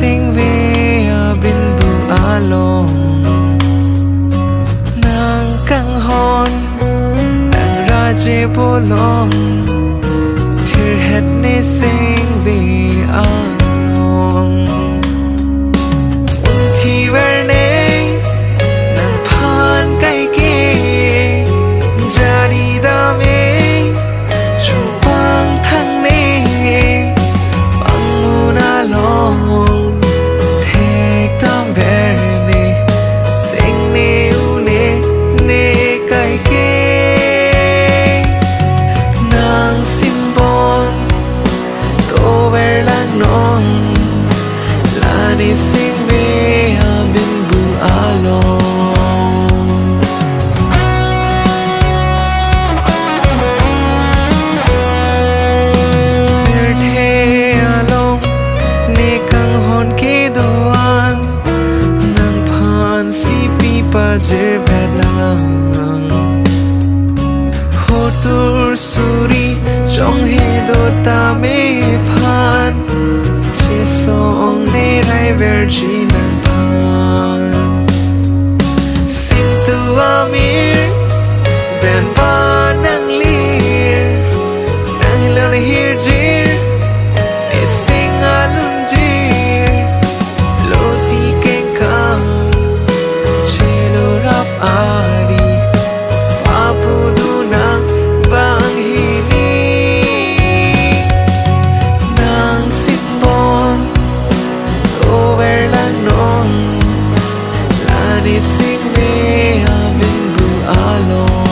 sing về bên bờ along nàng căng hòn nàng ra chế bô long thiệt hết nê sing về along thì về nê nàng phan cái kê ra đi đam mê chu bang thang nê bang mu na long thek tam về nê tình nê u nê nê cái kê nàng sim bon tô về lang non là đi sing về bên bờ along Pajer bedlang hotur suri trong he do ta me phan che song ne rai virgin phan sin tu amir ben pa nang lir nang lo hir jir e sing alun jir lo ti ken kam ari apuduna bang hini nang sipon over lang non la di sing me amin bu along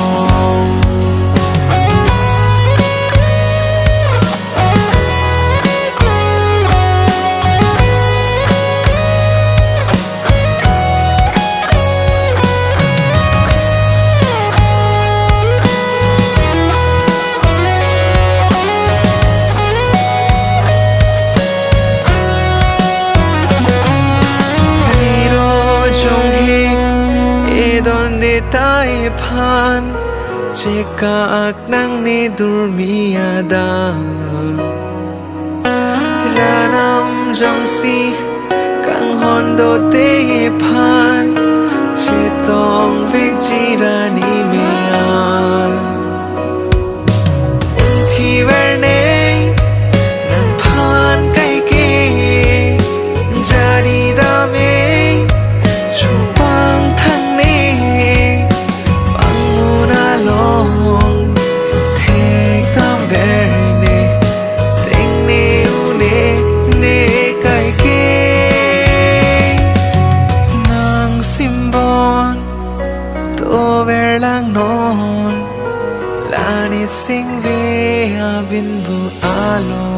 donde tai phan che ka ak nang ne durmiada ranam jong si kang hondo te phan che tong vek jirani me a thi verne nang phan kai ke jari da me lang non la ni sing ve bên bờ along